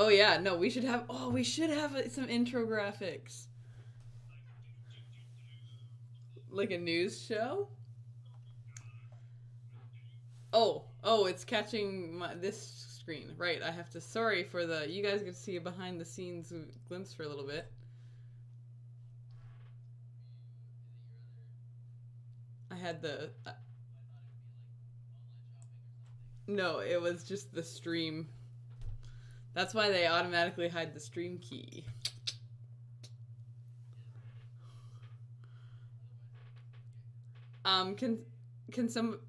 Oh yeah, no, we should have. Oh, we should have some intro graphics, like a news show. Oh, it's catching this screen. Right, I have to. Sorry for the. You guys get to see a behind the scenes glimpse for a little bit. I had the. No, it was just the stream. That's why they automatically hide the stream key. Can can some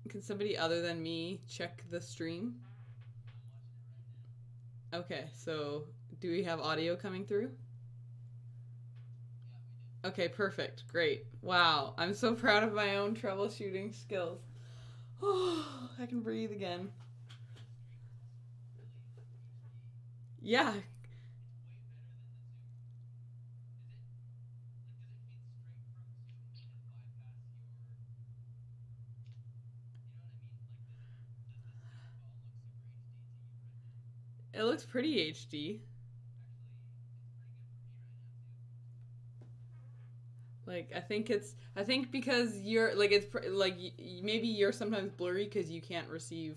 can somebody other than me check the stream? Okay, so do we have audio coming through? Okay, perfect. Great. Wow, I'm so proud of my own troubleshooting skills. Oh, I can breathe again. Yeah. It looks pretty HD. Like I think because you're like it's like maybe you're sometimes blurry because you can't receive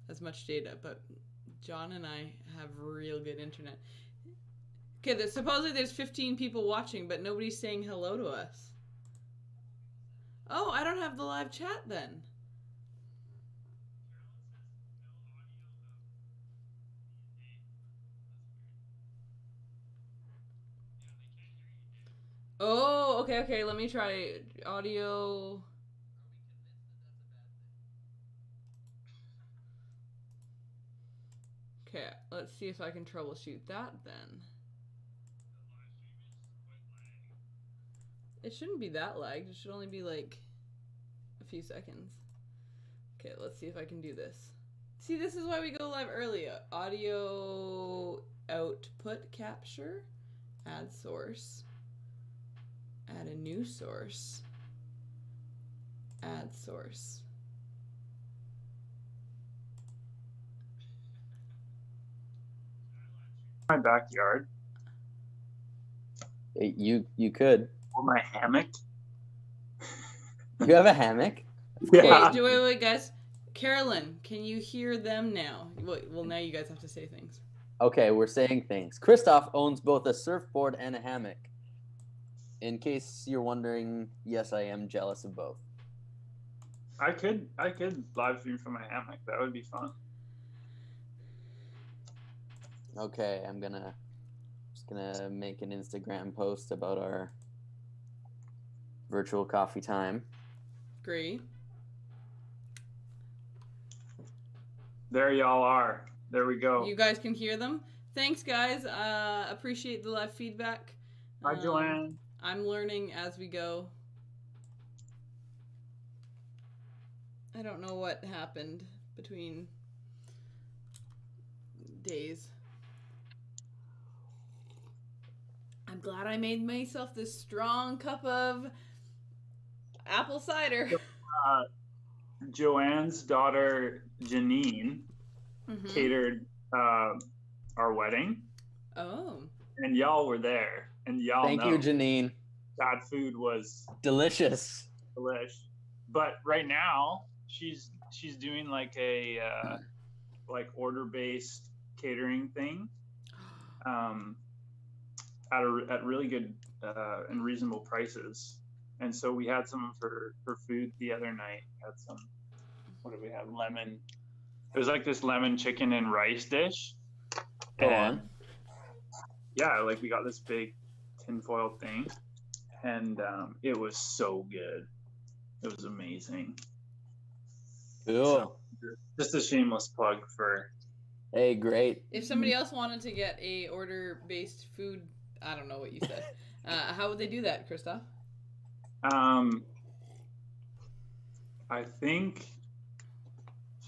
as much data, but John and I have real good internet. Okay, supposedly there's 15 people watching, but nobody's saying hello to us. Oh, I don't have the live chat then. Oh, okay. Let me try audio. Okay, let's see if I can troubleshoot that then. It shouldn't be that lagged. It should only be like a few seconds. Okay, let's see if I can do this. See, this is why we go live early. Audio output capture. Add source. Add a new source. Add source. My backyard. You could. Or my hammock. You have a hammock? Yeah. Okay, wait, guys. Carolyn, can you hear them now? Well, now you guys have to say things. Okay, we're saying things. Christoph owns both a surfboard and a hammock. In case you're wondering, yes, I am jealous of both. I could live stream from my hammock. That would be fun. Okay, I'm just gonna make an Instagram post about our virtual coffee time. Great. There y'all are. There we go. You guys can hear them. Thanks, guys. Appreciate the live feedback. Hi, Joanne. I'm learning as we go. I don't know what happened between days. I'm glad I made myself this strong cup of apple cider. Joanne's daughter, Janine, catered our wedding. Oh. And y'all were there. And y'all Thank you, Janine. That food was delicious. Delish. But right now, she's doing like a like order-based catering thing. At really good and reasonable prices. And so we had some of her food the other night. Had some, what did we have? Lemon. It was like this lemon chicken and rice dish. Go on. Yeah, like we got this big tinfoil thing, and it was so good. It was amazing. Cool. So, just a shameless plug for. Hey, great. If somebody else wanted to get a order-based food, I don't know what you said. How would they do that, Christoph? I think.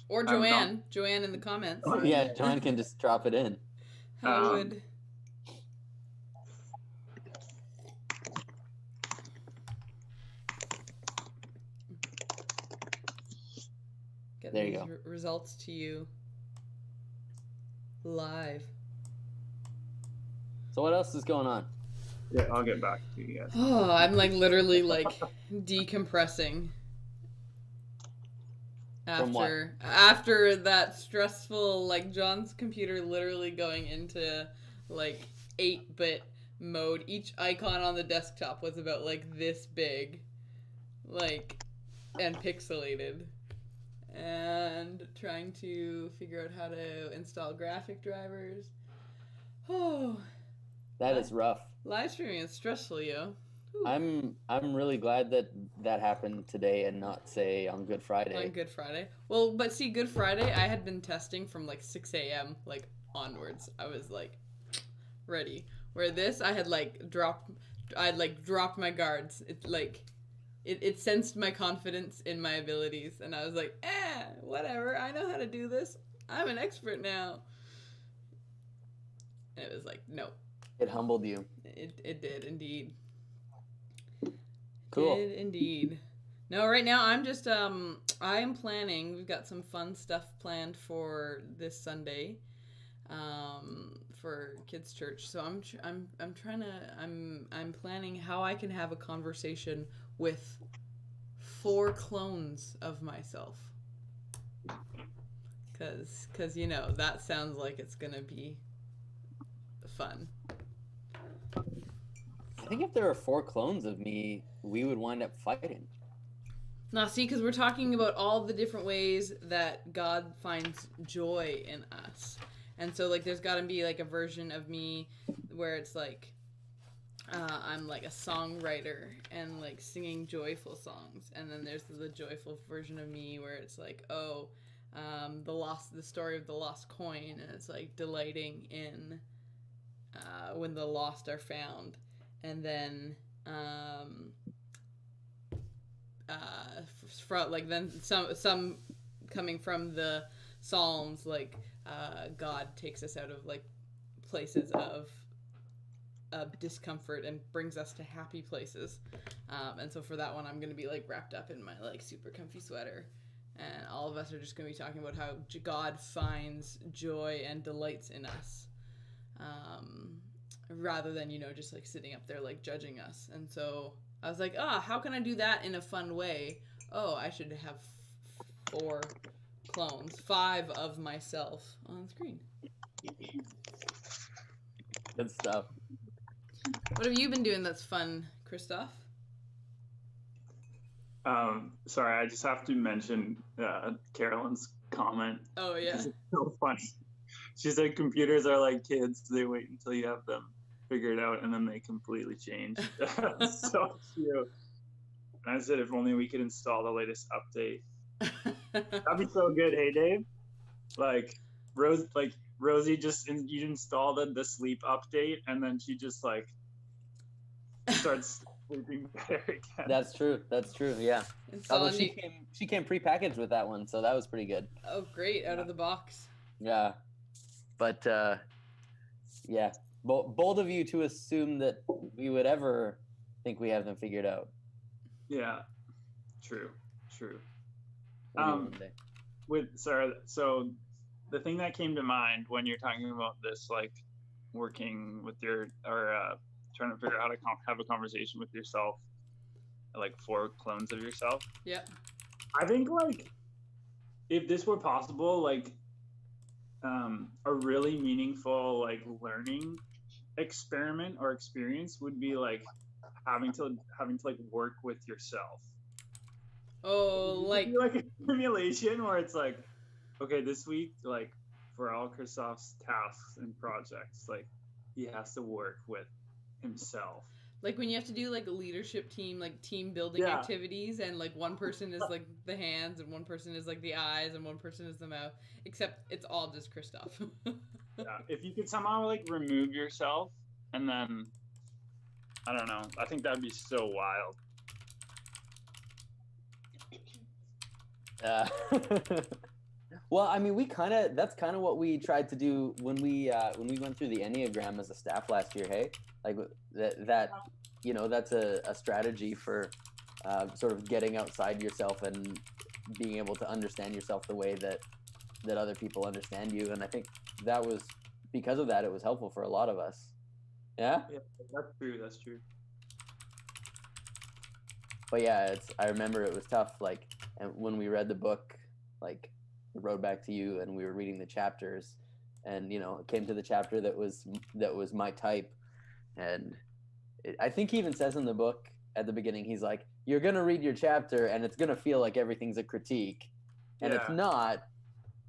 Or Joanne. Joanne in the comments. Yeah, Joanne can just drop it in. How would. Get there these you go. Results to you. live. So what else is going on? Yeah, I'll get back to you guys. Oh, I'm like literally like decompressing From what? after that stressful, like John's computer literally going into like 8-bit mode. Each icon on the desktop was about like this big, like, and pixelated, and trying to figure out how to install graphic drivers. Oh, That is rough. live streaming is stressful, yo. Ooh. I'm really glad that happened today and not say on Good Friday. On Good Friday. Well, but see, Good Friday, I had been testing from like 6 a.m. like onwards. I was like ready. Where this, I had like dropped my guards. It sensed my confidence in my abilities, and I was like, whatever. I know how to do this. I'm an expert now. And it was like, no. It humbled you. It did indeed. Cool. Did indeed. No, right now I'm just I am planning. We've got some fun stuff planned for this Sunday, for kids' church. So I'm planning how I can have a conversation with 4 clones of myself. Cause you know that sounds like it's gonna be fun. I think if there were 4 clones of me, we would wind up fighting. Now, see, because we're talking about all the different ways that God finds joy in us. And so, like, there's got to be, like, a version of me where it's, like, I'm, like, a songwriter and, like, singing joyful songs. And then there's the joyful version of me where it's, like, the story of the lost coin. And it's, like, delighting in when the lost are found. And then, then some coming from the Psalms, like, God takes us out of, like, places of discomfort and brings us to happy places. And so for that one, I'm going to be, like, wrapped up in my, like, super comfy sweater. And all of us are just going to be talking about how God finds joy and delights in us. Rather than, you know, just like sitting up there like judging us. And so I was like, how can I do that in a fun way? I should have 4 clones, 5 of myself on screen. Good stuff. What have you been doing that's fun, Christoph? Sorry, I just have to mention Carolyn's comment. Oh yeah. It's so funny. She said computers are like kids, they wait until you have them figured out and then they completely change. So cute. And I said if only we could install the latest update. That'd be so good, hey Dave? Like Rosie you install the sleep update and then she just like starts sleeping better again. That's true, yeah. Although she came prepackaged with that one, so that was pretty good. Oh great, out of the box. Yeah. But yeah, bold of you to assume that we would ever think we have them figured out. Yeah, true. So the thing that came to mind when you're talking about this, like working with trying to figure out how to have a conversation with yourself, like 4 clones of yourself. Yep. I think like if this were possible, like a really meaningful like learning experiment or experience would be like having to like work with yourself. Like a simulation where it's like, okay, this week, like for all Christoph's tasks and projects, like he has to work with himself. Like when you have to do like a leadership team, like team building activities, and like one person is like the hands and one person is like the eyes and one person is the mouth, except it's all just Christoph. Yeah, if you could somehow like remove yourself and then, I don't know, I think that'd be so wild. Well, I mean, that's kind of what we tried to do when we went through the Enneagram as a staff last year. Hey, like that you know, that's a strategy for sort of getting outside yourself and being able to understand yourself the way that other people understand you. And I think that was because of that. It was helpful for a lot of us. Yeah. Yeah, that's true. That's true. But yeah, I remember it was tough. Like, and when we read the book, like the Road Back to You, and we were reading the chapters, and it came to the chapter that was my type, and I think he even says in the book at the beginning, he's like, "You're gonna read your chapter, and it's gonna feel like everyth's a critique," and it's not.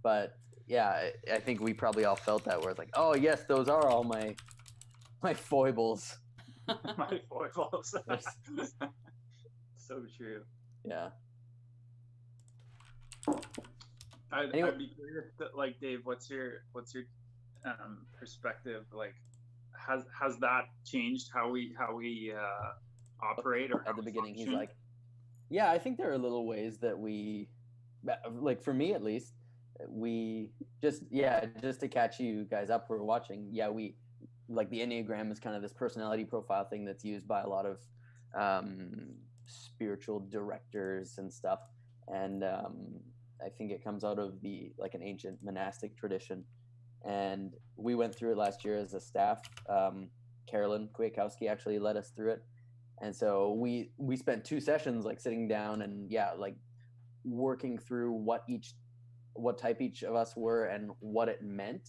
But yeah, I think we probably all felt that, where it's like, "Oh yes, those are all my foibles." My foibles. So true. Yeah. I'd be curious, like, Dave, what's your perspective? Like, has that changed how we operate? Or at the beginning, he's like, yeah, I think there are little ways that we, like for me at least, we just to catch you guys up who are watching. Yeah, we like the Enneagram is kind of this personality profile thing that's used by a lot of spiritual directors and stuff, and I think it comes out of like an ancient monastic tradition, and we went through it last year as a staff. Carolyn Kwiatkowski actually led us through it, and so we spent 2 sessions like sitting down and like working through what type each of us were and what it meant,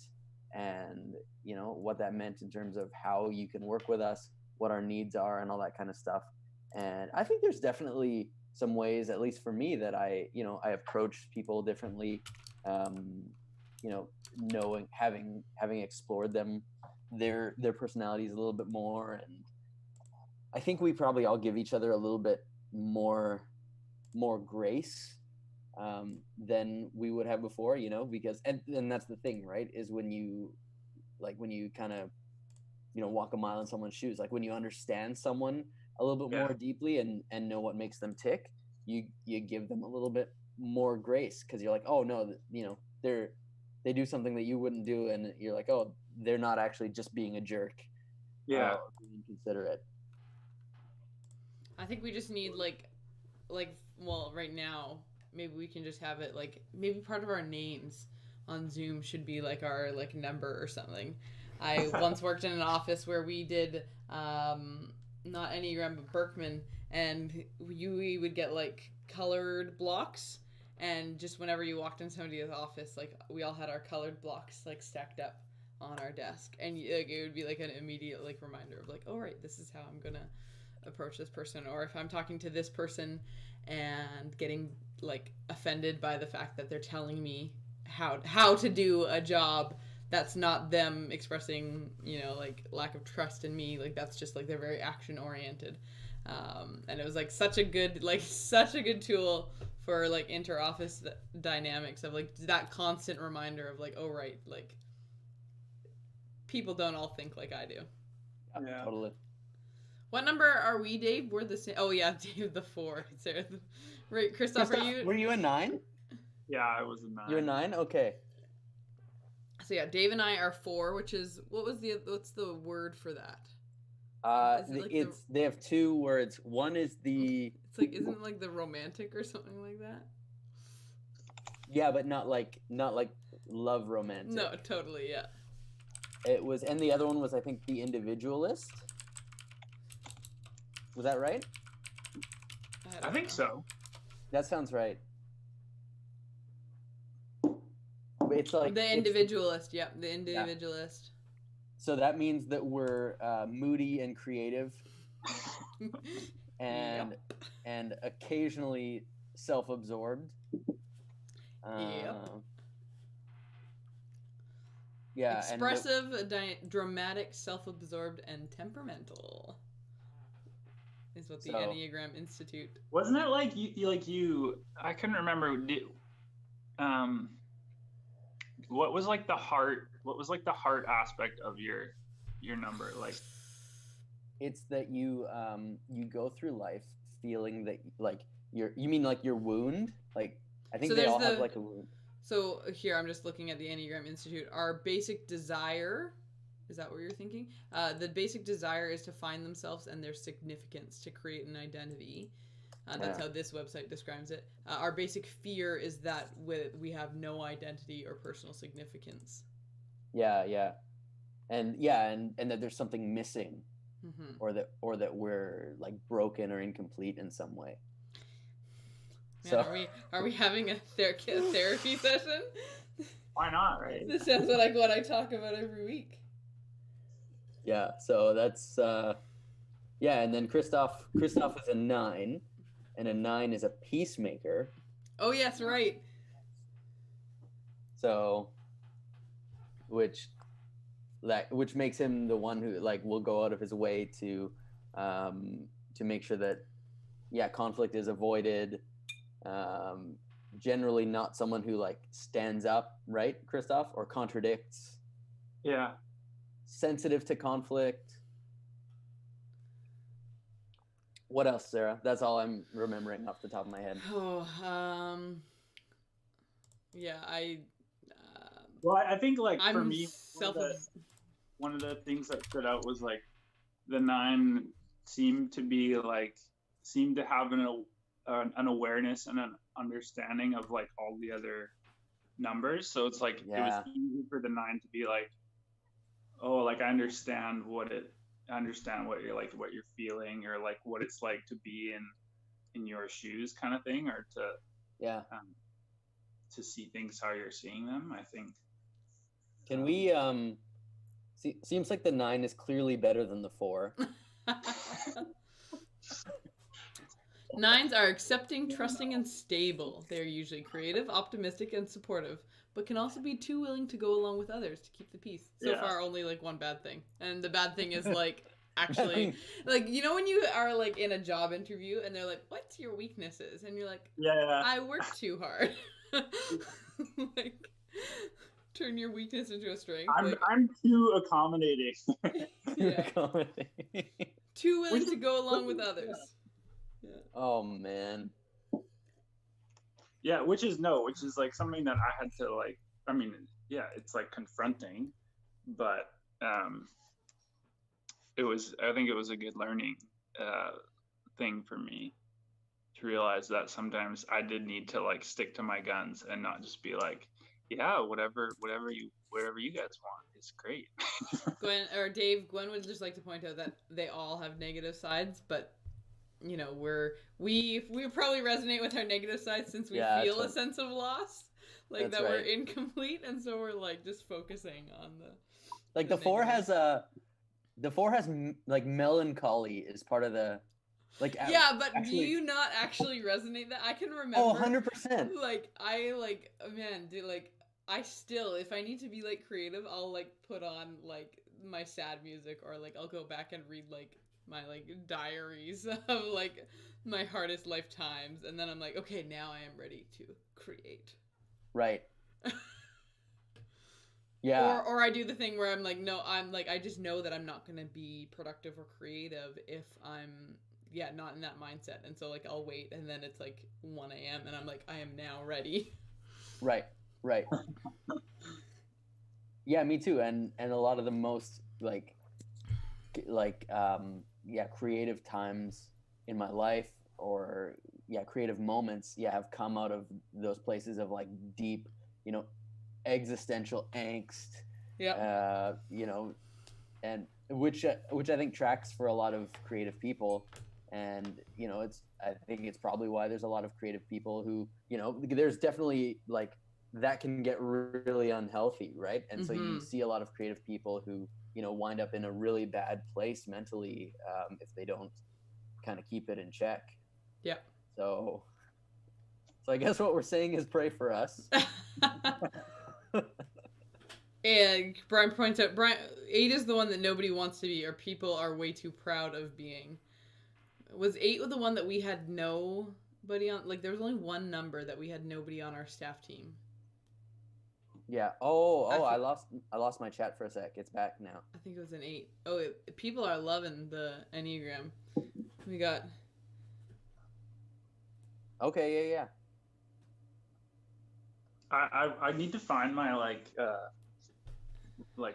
and what that meant in terms of how you can work with us, what our needs are, and all that kind of stuff. And I think there's definitely some ways, at least for me, that I approach people differently, knowing, having explored their personalities a little bit more. And I think we probably all give each other a little bit more grace than we would have before, because, and that's the thing, right, is when you kind of, walk a mile in someone's shoes, like when you understand someone a little bit more deeply and know what makes them tick, you give them a little bit more grace, because you're like, oh no, they do something that you wouldn't do, and you're like, oh, they're not actually just being a jerk, or being considerate. I think we just need like well, right now maybe we can just have it like, maybe part of our names on Zoom should be like our like number or something. I once worked in an office where we did not Enneagram but Berkman, and we would get like colored blocks, and just whenever you walked in somebody's office, like we all had our colored blocks like stacked up on our desk, and like it would be like an immediate like reminder of like, oh right, this is how I'm gonna approach this person. Or if I'm talking to this person and getting like offended by the fact that they're telling me how to do a job that's not them expressing, like lack of trust in me, like that's just like they're very action oriented, and it was like such a good tool for like inter-office dynamics of like that constant reminder of like, oh right, like people don't all think like I do. Yeah, totally. What number are we, Dave? We're the same. Oh yeah, Dave the 4. Sarah, right, Christoph, were you a 9? Yeah, I was a 9. You're a 9? Okay. So yeah, Dave and I are 4, which is what's the word for that? They have 2 words. One is the. It's like, isn't it like the romantic or something like that? Yeah, but not like love romantic. No, totally, yeah. It was, and the other one was, I think, the individualist. Was that right? I think so. That sounds right. It's like the individualist. Yep, the individualist. Yeah. So that means that we're moody and creative, and and occasionally self-absorbed. Yeah. Expressive, dramatic, self-absorbed, and temperamental is what the Enneagram Institute. Wasn't it like you? I couldn't remember. What was like the heart? What was like the heart aspect of your number? Like, it's that you go through life feeling that like you mean like your wound. Like I think they all have like a wound. So here I'm just looking at the Enneagram Institute. Our basic desire, is that what you're thinking? The basic desire is to find themselves and their significance, to create an identity. That's how this website describes it. Our basic fear is that we have no identity or personal significance. Yeah. And that there's something missing, Mm-hmm. or that we're like broken or incomplete in some way. Man, are we having a therapy session? Why not, right? This sounds like what I talk about every week. Yeah, so that's and then Christoph is a 9, and a 9 is a peacemaker. Oh yes, right. So which makes him the one who like will go out of his way to make sure that conflict is avoided. Generally not someone who like stands up, right, Christoph, or contradicts. Yeah. Sensitive to conflict. What else, Sarah? That's all I'm remembering off the top of my head. Oh, Well, I think like I'm for me, one of the things that stood out was like the 9 seemed to have an awareness and an understanding of like all the other numbers. So it's like it was easy for the 9 to be like, oh, like I understand what you're like, what you're feeling, or like what it's like to be in your shoes, kind of thing, or to see things how you're seeing them. I think. Can we seems like the 9 is clearly better than the 4. 9s are accepting, trusting, and stable. They are usually creative, optimistic, and supportive, but can also be too willing to go along with others to keep the peace. So far, only like one bad thing, and the bad thing is like actually like, you know, when you are like in a job interview and they're like, "What's your weaknesses?" and you're like, "I work too hard." Like, turn your weakness into a strength. I'm too accommodating. Too willing to go along with others. Yeah. Oh man. Yeah, which is like something that I had to like. I mean, yeah, it's like confronting, but I think it was a good learning thing for me to realize that sometimes I did need to like stick to my guns and not just be like, yeah, whatever you guys want, it's great. Gwen would just like to point out that they all have negative sides, but you know, we probably resonate with our negative side since we feel a sense of loss, like that we're incomplete, and so we're like just focusing on the 4 has like melancholy is part of the like. Yeah, but actually, do you not actually resonate that? I can remember. Oh, 100%. Like man, dude, like I still, if I need to be like creative, I'll like put on like my sad music, or like I'll go back and read like my like diaries of like my hardest lifetimes, and then I'm like, okay, now I am ready to create. Right. Yeah. Or I do the thing where I'm like, no, I'm like, I just know that I'm not gonna be productive or creative if I'm not in that mindset, and so like I'll wait, and then it's like 1 a.m. and I'm like, I am now ready. Right. Yeah, me too. And a lot of the most creative times in my life, or creative moments have come out of those places of like deep, you know, existential angst. You know, and which I think tracks for a lot of creative people. And you know, I think it's probably why there's a lot of creative people who, you know, there's definitely like that can get really unhealthy, right? And so you see a lot of creative people who, you know, wind up in a really bad place mentally if they don't kind of keep it in check. Yeah. So I guess what we're saying is pray for us. And Brian points out, 8 is the one that nobody wants to be, or people are way too proud of being. Was 8 the one that we had nobody on? Like, there was only one number that we had nobody on our staff team. Yeah. I lost my chat for a sec. It's back now. I think it was an 8. Oh, people are loving the Enneagram. We got. Okay. Yeah. I need to find my like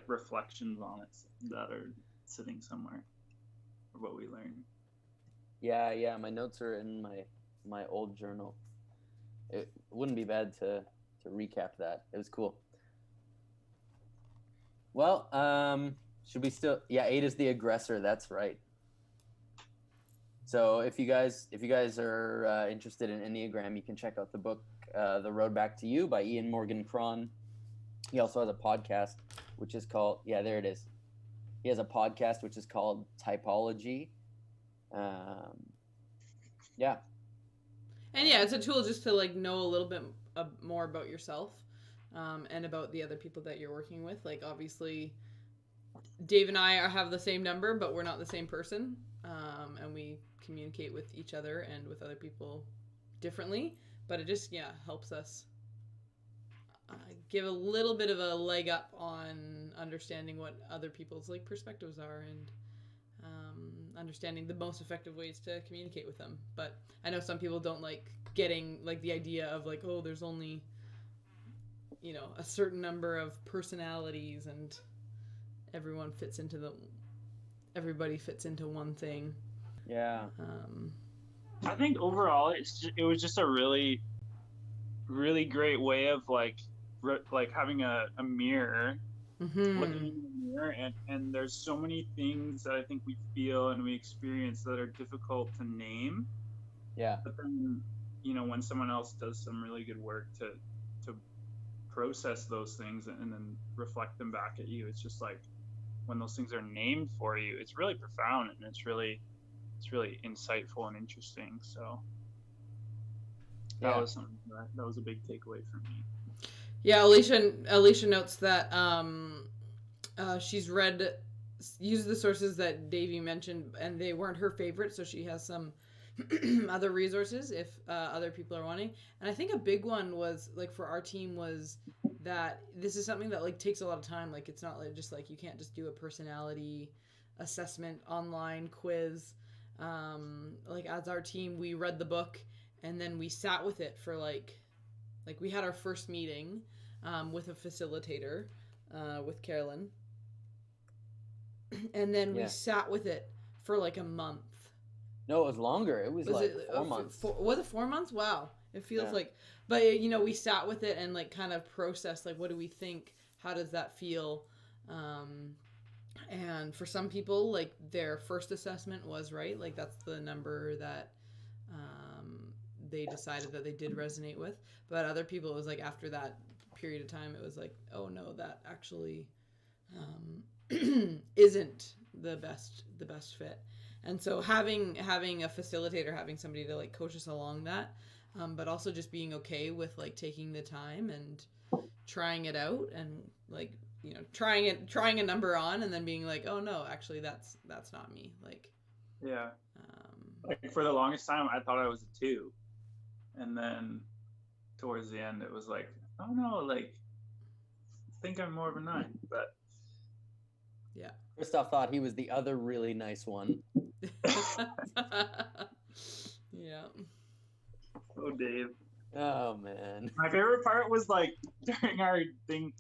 reflections on it that are sitting somewhere, or what we learned. Yeah. My notes are in my old journal. It wouldn't be bad to recap that. It was cool. Well, should we still? Yeah, 8 is the aggressor. That's right. So if you guys are interested in Enneagram, you can check out the book "The Road Back to You" by Ian Morgan Cron. He also has a podcast, which is called there it is. He has a podcast which is called Typology. Yeah. And yeah, it's a tool just to like know a little bit more about yourself, and about the other people that you're working with. Like obviously, Dave and I have the same number, but we're not the same person, and we communicate with each other and with other people differently. But it just helps us give a little bit of a leg up on understanding what other people's like perspectives are, and understanding the most effective ways to communicate with them. But I know some people don't like getting like the idea of like, oh, there's only a certain number of personalities and everybody fits into one thing. Yeah. I think overall it was just a really, really great way of like having a mirror, Mm-hmm. looking in the mirror, and there's so many things that I think we feel and we experience that are difficult to name. Yeah. But then, when someone else does some really good work to process those things and then reflect them back at you, it's just like when those things are named for you, it's really profound and it's really insightful and interesting. So that was something that was a big takeaway for me. Yeah, Alicia notes that she's used the sources that Davey mentioned, and they weren't her favorite, so she has some other resources if other people are wanting. And I think a big one was like for our team was that this is something that like takes a lot of time. Like it's not like just like you can't just do a personality assessment online quiz. Like as our team, we read the book and then we sat with it for like we had our first meeting with a facilitator, with Carolyn. And then we sat with it for like a month. No, it was longer. It was 4 months. Was it 4 months? Wow. It feels like, but we sat with it and like kind of processed, like, what do we think? How does that feel? And for some people, like their first assessment was right. Like that's the number that they decided that they did resonate with. But other people, it was like after that period of time, it was like, oh no, that actually isn't the best fit. And so having a facilitator, having somebody to like coach us along that, but also just being okay with like taking the time and trying it out and like trying a number on and then being like, oh no, actually that's not me. Like like for the longest time I thought I was a 2, and then towards the end it was like, oh no, like I think I'm more of a 9. But yeah, Christoph thought he was the other really nice one. Yeah. Oh, Dave. Oh man. My favorite part was like during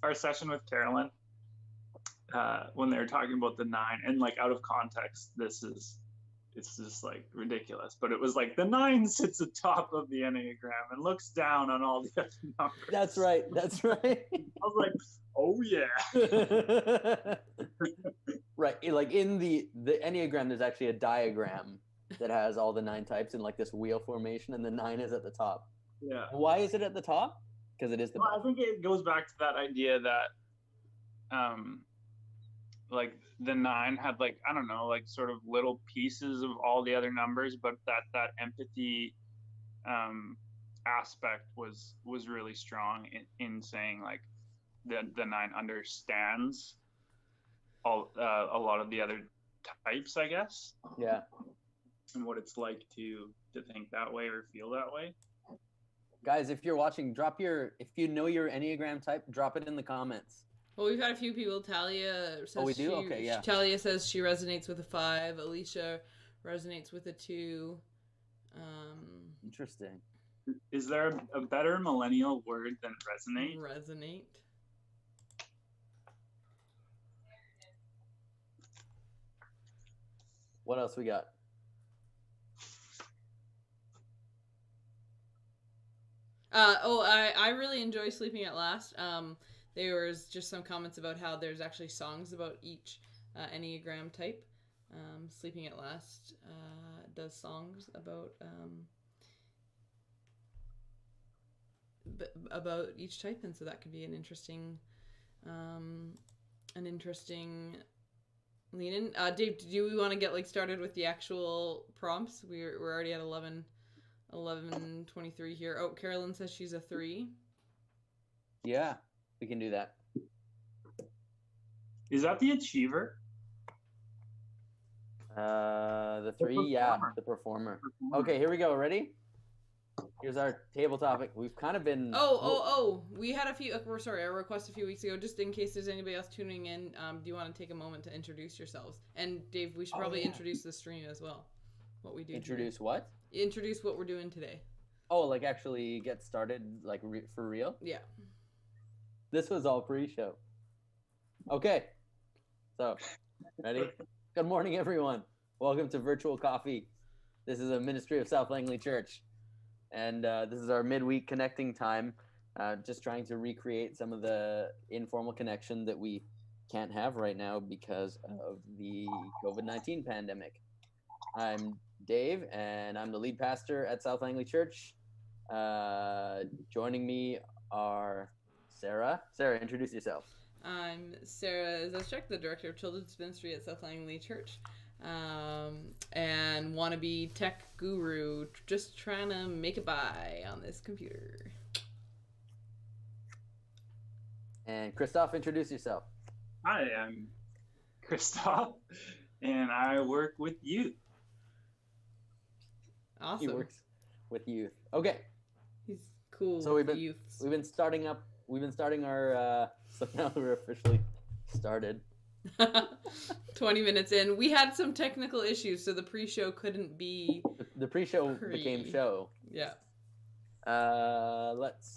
our session with Carolyn, when they were talking about the 9, and like out of context, it's just like ridiculous. But it was like the 9 sits atop of the Enneagram and looks down on all the other numbers. That's right. I was like, oh yeah. Right. Like in the Enneagram, there's actually a diagram that has all the 9 types in like this wheel formation, and the 9 is at the top. Yeah. Why is it at the top? Because it is the. Well, I think it goes back to that idea that, like the 9 had like, I don't know, like sort of little pieces of all the other numbers, but that empathy aspect was really strong in saying like the 9 understands a lot of the other types, I guess. Yeah. And what it's like to think that way or feel that way. Guys, if you're watching, if you know your Enneagram type, drop it in the comments. Well, we've had a few people. Talia says we do? Okay, yeah. Talia says she resonates with a 5. Alicia resonates with a 2. Interesting. Is there a better millennial word than resonate? Resonate. What else we got? I really enjoy Sleeping at Last. there was just some comments about how there's actually songs about each Enneagram type. Sleeping at Last does songs about each type, and so that could be an interesting lean in. Dave, do we want to get started with the actual prompts? We're already at 11:23 here. Oh, Carolyn says she's a 3. Yeah, we can do that. Is that the achiever? The 3, yeah, the performer. Okay, here we go. Ready? Here's our table topic. We've kind of been. We had a request a few weeks ago. Just in case there's anybody else tuning in, do you want to take a moment to introduce yourselves? And Dave, we should probably introduce the stream as well. What we do. Introduce today. What? Introduce what we're doing today. Oh, actually get started, for real? Yeah. This was all pre-show. Okay. So, ready? Good morning, everyone. Welcome to Virtual Coffee. This is a ministry of South Langley Church. And this is our midweek connecting time, just trying to recreate some of the informal connection that we can't have right now because of the COVID-19 pandemic. I'm Dave, and I'm the lead pastor at South Langley Church. Joining me are Sarah. Sarah, introduce yourself. I'm Sarah Zaschek, the director of children's ministry at South Langley Church. And wannabe tech guru, just trying to make it by on this computer. And Christoph, introduce yourself. Hi, I'm Christoph, and I work with youth. Awesome. He works with youth. Okay. He's cool. So we've been starting our so now we're officially started. 20 minutes in. We had some technical issues, so the pre-show couldn't be. The pre-show became show. Yeah.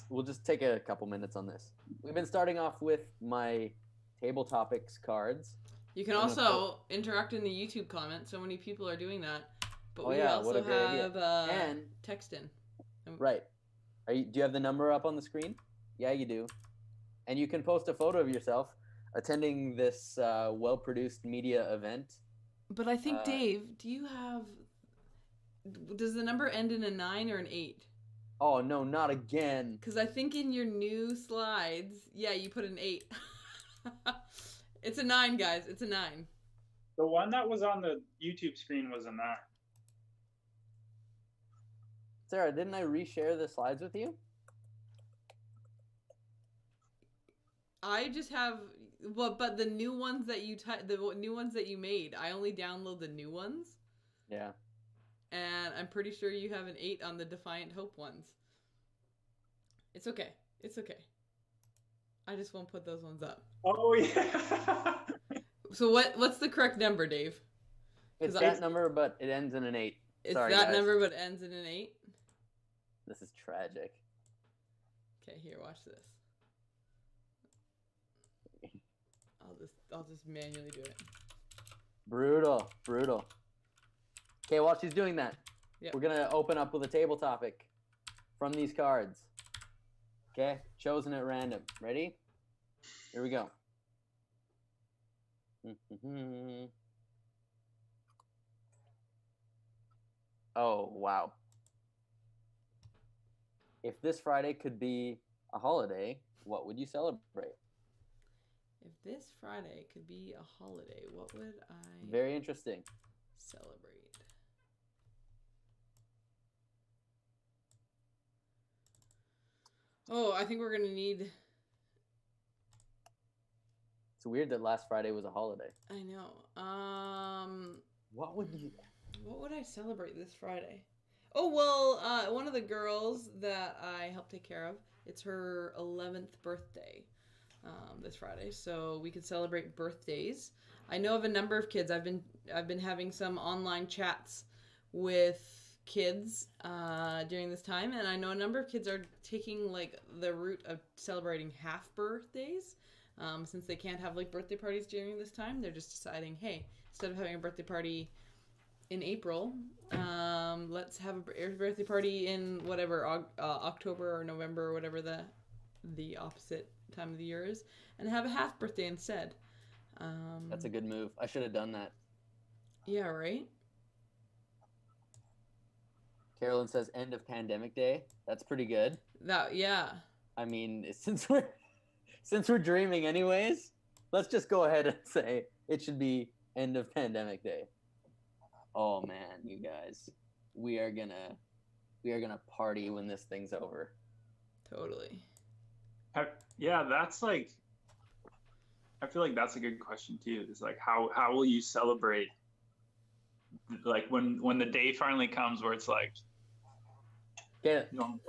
We'll just take a couple minutes on this. We've been starting off with my table topics cards. You can also interact in the YouTube comments. So many people are doing that. But we also have and text in. Right. Do you have the number up on the screen? Yeah, you do. And you can post a photo of yourself attending this well-produced media event. But I think, Dave, does the number end in a 9 or an 8? Oh, no, not again. Because I think in your new slides, you put an 8. It's a 9, guys. It's a 9. The one that was on the YouTube screen was a 9. Sarah, didn't I reshare the slides with you? I just have, but the new ones that the new ones that you made, I only download the new ones. Yeah. And I'm pretty sure you have an 8 on the Defiant Hope ones. It's okay. It's okay. I just won't put those ones up. Oh, yeah. So what's the correct number, Dave? It's that number, but it ends in an 8. It's Sorry, that guys. number, but ends in an 8? This is tragic. Okay, here, watch this. I'll just manually do it. Brutal. Okay, while she's doing that, Yep. We're gonna open up with a table topic from these cards. Okay, chosen at random. Ready? Here we go. Oh, wow. If this Friday could be a holiday, what would you celebrate? If this Friday could be a holiday, what would I Very interesting. celebrate? Oh, I think we're going to need... It's weird that last Friday was a holiday. I know. What would you... What would I celebrate this Friday? Oh, well, one of the girls that I help take care of, it's her 11th birthday this Friday, so we could celebrate birthdays. I know of a number of kids. I've been having some online chats with kids during this time, and I know a number of kids are taking like the route of celebrating half birthdays. Since they can't have like birthday parties during this time, they're just deciding, hey, instead of having a birthday party in April, let's have a birthday party in whatever October or November or whatever the the opposite time of the year is, and have a half birthday instead. That's a good move. I should have done that. Yeah, right? Carolyn says end of pandemic day. That's pretty good. Yeah. I mean, since we're dreaming anyways, let's just go ahead and say it should be end of pandemic day. Oh man, you guys, we are gonna party when this thing's over. Totally. Yeah, that's like, I feel like that's a good question too. Is like how will you celebrate, like when the day finally comes where it's like, Yeah.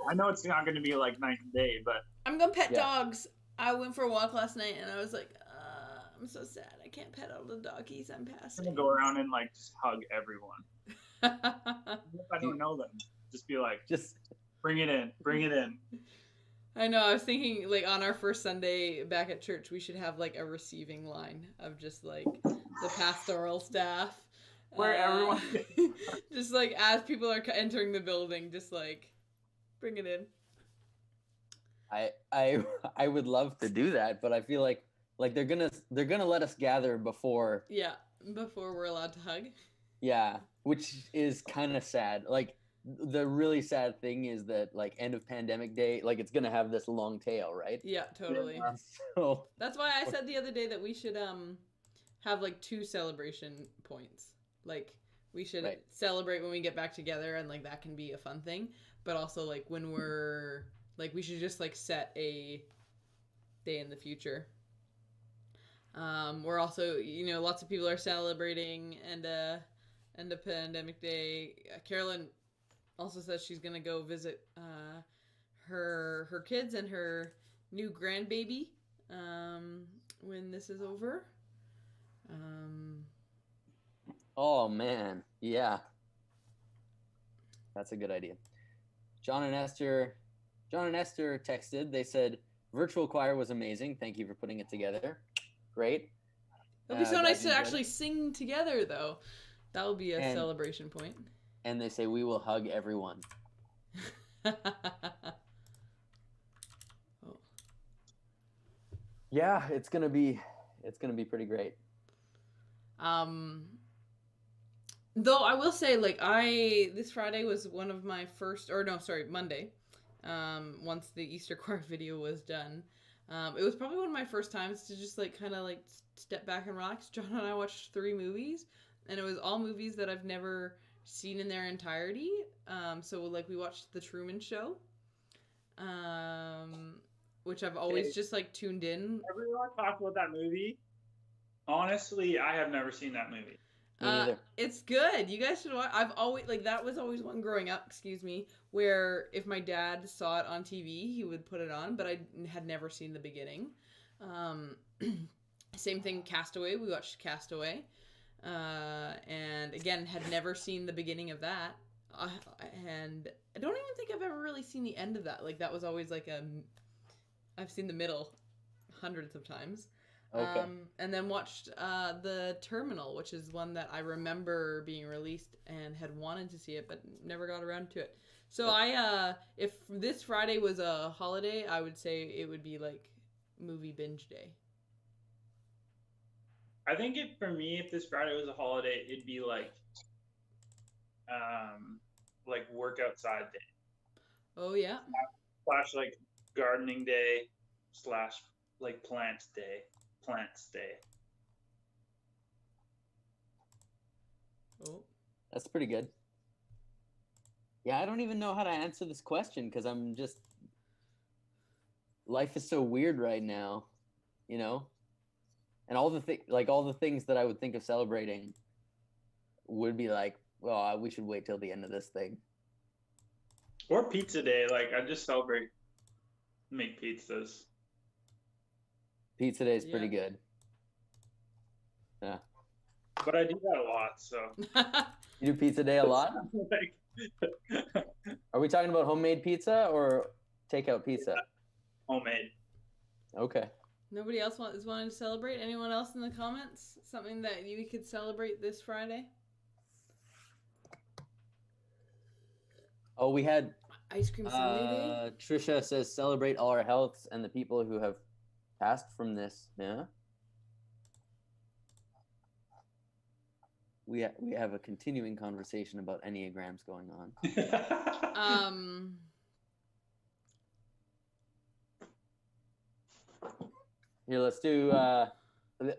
I know it's not going to be like night and day, but I'm gonna pet dogs. I went for a walk last night and I was like, I'm so sad. I can't pet all the doggies I'm I'm passing. gonna go around and like just hug everyone. If I don't know them, just be like, just bring it in. I know. I was thinking, like, on our first Sunday back at church, we should have like a receiving line of just like the pastoral staff, where everyone, just like as people are entering the building, just like bring it in. I would love to do that, but I feel like they're gonna let us gather before. Yeah, before we're allowed to hug. Yeah, which is kind of sad. Like the really sad thing is that like end of pandemic day, like it's gonna have this long tail, right? Yeah, totally. Yeah, so that's why I said the other day that we should have like 2 celebration points. Like we should celebrate when we get back together, and like that can be a fun thing. But also like when we're like, we should just like set a day in the future. We're also, lots of people are celebrating and end of pandemic day. Carolyn also says she's gonna go visit her kids and her new grandbaby when this is over. Oh man, yeah, that's a good idea. John and Esther texted. They said virtual choir was amazing. Thank you for putting it together. Great. It'll be so nice to actually sing together, though. That will be a celebration point. And they say we will hug everyone. Oh. Yeah, it's gonna be pretty great. Though I will say, like, this Friday was one of my first, Monday. Once the Easter choir video was done. It was probably one of my first times to just like kind of like step back and relax. John and I watched 3 movies, and it was all movies that I've never seen in their entirety. So like we watched The Truman Show, which I've always just like tuned in. Everyone talks about that movie. Honestly, I have never seen that movie. It's good. You guys should watch. That was always one growing up, where if my dad saw it on TV, he would put it on, but I had never seen the beginning. Same thing, Castaway. We watched Castaway. And again, had never seen the beginning of that. And I don't even think I've ever really seen the end of that. Like, that was always like I've seen the middle hundreds of times. Okay. And then watched The Terminal, which is one that I remember being released and had wanted to see it, but never got around to it. So if this Friday was a holiday, I would say it would be like movie binge day. I think for me, if this Friday was a holiday, it'd be like work outside day. Oh yeah. / like gardening day / like plants day. Oh, that's pretty good. Yeah, I don't even know how to answer this question because I'm just, life is so weird right now, and all the things that I would think of celebrating would be like, well, we should wait till the end of this thing. Or pizza day, like I just make pizzas. Pizza day is pretty good. Yeah. But I do that a lot, so. You do pizza day a lot? Are we talking about homemade pizza or takeout pizza? Homemade. Okay. Nobody else is wanting to celebrate? Anyone else in the comments? Something that you could celebrate this Friday? Oh, we had Ice cream Sunday day? Trisha says celebrate all our healths and the people who have passed from this. Yeah. We have a continuing conversation about Enneagrams going on. Here, let's do.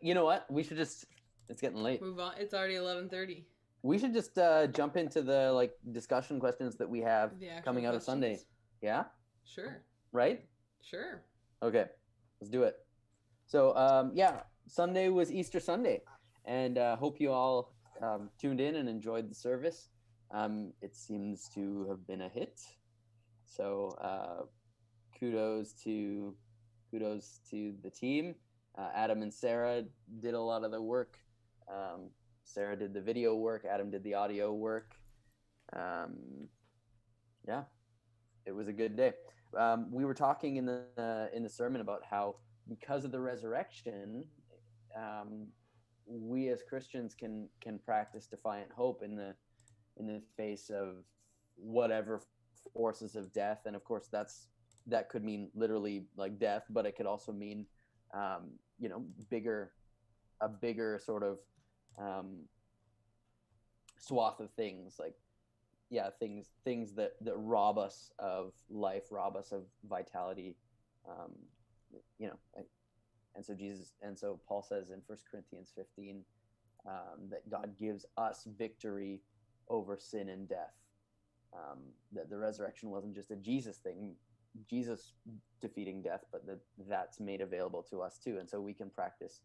You know what? We should just. It's getting late. Move on. It's already 11:30. We should just jump into the discussion questions that we have coming out of Sunday. Yeah. Sure. Right. Sure. Okay, let's do it. So Sunday was Easter Sunday, and hope you all tuned in and enjoyed the service. It seems to have been a hit. So kudos to the team. Adam and Sarah did a lot of the work. Sarah did the video work. Adam did the audio work. It was a good day. We were talking in the sermon about how because of the resurrection, we as Christians can practice defiant hope in the face of whatever forces of death, and of course that could mean literally like death, but it could also mean a bigger sort of swath of things, like things that rob us of life, rob us of vitality, and so Paul says in 1 Corinthians 15 that God gives us victory over sin and death, that the resurrection wasn't just a Jesus thing, Jesus defeating death, but that's made available to us too, and so we can practice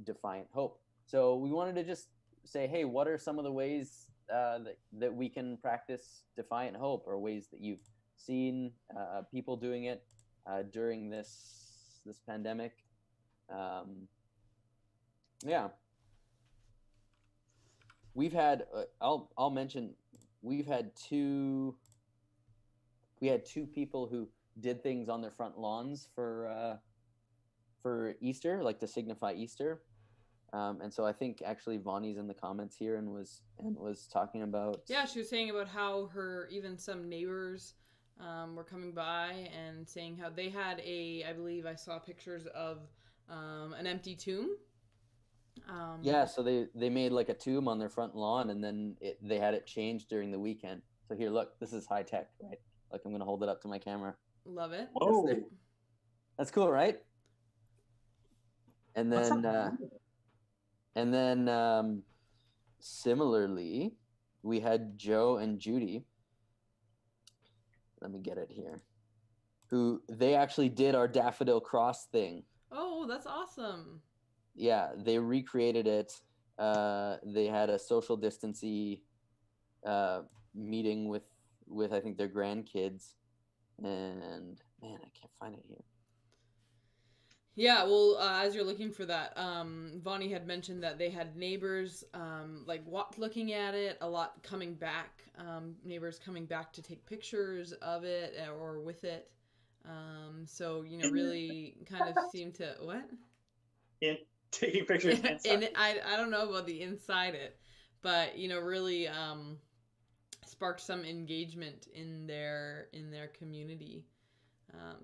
defiant hope. So we wanted to just say, hey, what are some of the ways that we can practice defiant hope, or ways that you've seen people doing it during this pandemic? We've had I'll mention we had two people who did things on their front lawns for Easter, like to signify Easter. And so I think actually Vonnie's in the comments here and was talking about. Yeah, she was saying about how even some neighbors were coming by and saying how they had I believe I saw pictures of an empty tomb. So they made like a tomb on their front lawn, and then they had it changed during the weekend. So here, look, this is high tech, right? Like, I'm gonna hold it up to my camera. Love it. Whoa. That's cool, right? And then similarly, we had Joe and Judy. Let me get it here. Who they actually did our daffodil cross thing. Oh, that's awesome. Yeah, they recreated it. They had a social distancing meeting with I think their grandkids, and man, I can't find it here. Yeah, well, as you're looking for that, Vonnie had mentioned that they had neighbors looking at it, a lot coming back, neighbors coming back to take pictures of it or with it. So, really kind of seemed to, what? In taking pictures inside. I don't know about the inside it, but, really sparked some engagement in their community.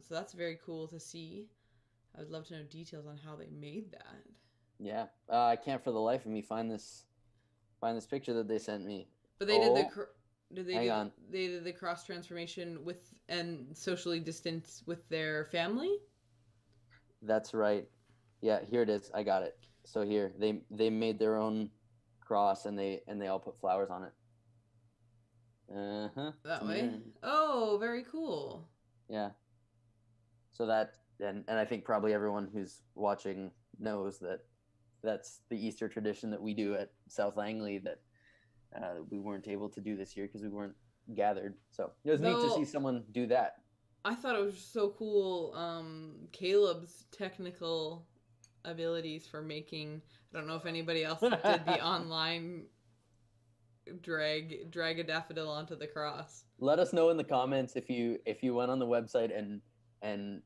So that's very cool to see. I would love to know details on how they made that. Yeah, I can't for the life of me find this picture that they sent me. But they did the cross transformation with and socially distanced with their family. That's right. Yeah, here it is. I got it. So here they made their own cross and they all put flowers on it. That way. Oh, very cool. Yeah. So that. And I think probably everyone who's watching knows that that's the Easter tradition that we do at South Langley that we weren't able to do this year because we weren't gathered. So it was neat to see someone do that. I thought it was so cool. Caleb's technical abilities for making. I don't know if anybody else did the online drag a daffodil onto the cross. Let us know in the comments if you went on the website and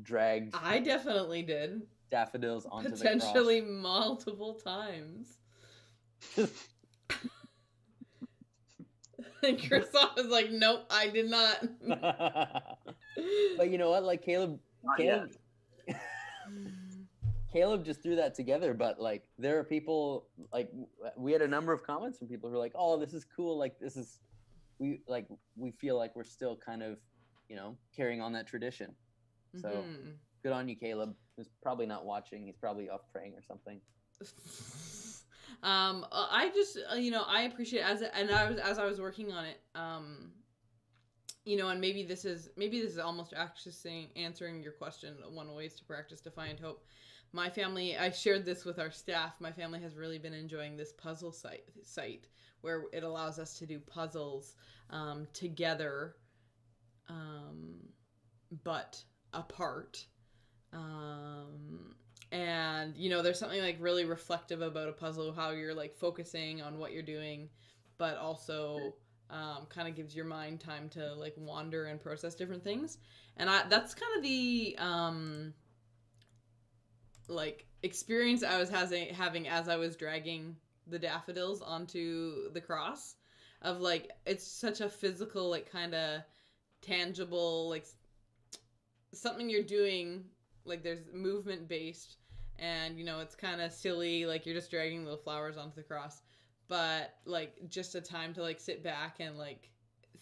dragged. I definitely did. Daffodils onto potentially the cross. Multiple times. And Christoph was like, nope, I did not. But you know what? Like Caleb just threw that together. But like, there are people, like, we had a number of comments from people who were like, "Oh, this is cool. Like, we feel like we're still kind of, carrying on that tradition." So good on you, Caleb. Who's probably not watching. He's probably off praying or something. I just, I appreciate as I was working on it, and maybe this is almost actually answering your question. One of ways to practice Defiant Hope. My family, I shared this with our staff. My family has really been enjoying this puzzle site where it allows us to do puzzles together, but apart. And there's something like really reflective about a puzzle, how you're like focusing on what you're doing, but also kind of gives your mind time to like wander and process different things. And that's kind of the like experience I was having as I was dragging the daffodils onto the cross, of like, it's such a physical, like kind of tangible, like something you're doing, like there's movement based, and it's kind of silly, like you're just dragging little flowers onto the cross, but like just a time to like sit back and like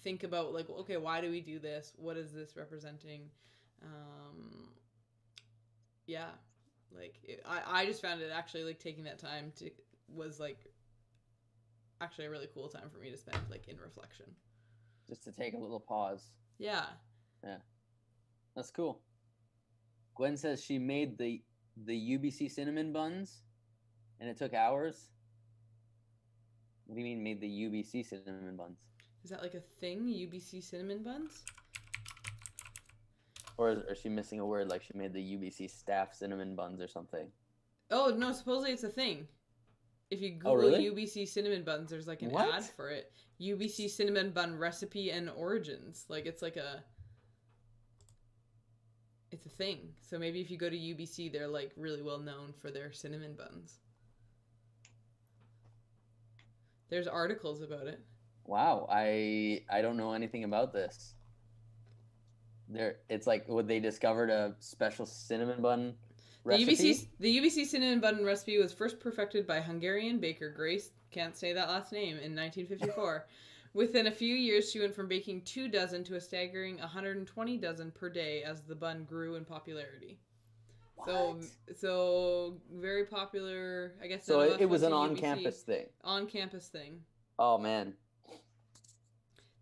think about like, okay, why do we do this? What is this representing? Yeah, like I just found it actually, like taking that time was like actually a really cool time for me to spend like in reflection. Just to take a little pause. Yeah. That's cool. Gwen says she made the UBC cinnamon buns, and it took hours. What do you mean made the UBC cinnamon buns? Is that like a thing, UBC cinnamon buns? Or is she missing a word, like she made the UBC staff cinnamon buns or something? Oh, no, supposedly it's a thing. If you Google really? UBC cinnamon buns, there's like an ad for it. UBC cinnamon bun recipe and origins. Like it's like it's a thing. So maybe if you go to UBC, they're like really well known for their cinnamon buns. There's articles about it. Wow, I don't know anything about this. It's like, would they discovered a special cinnamon bun recipe? The UBC cinnamon bun recipe was first perfected by Hungarian baker Grace, can't say that last name, in 1954. Within a few years, she went from baking 2 dozen to a staggering 120 dozen per day as the bun grew in popularity. What? So very popular, I guess. So it was an on-campus thing. On-campus thing. Oh, man.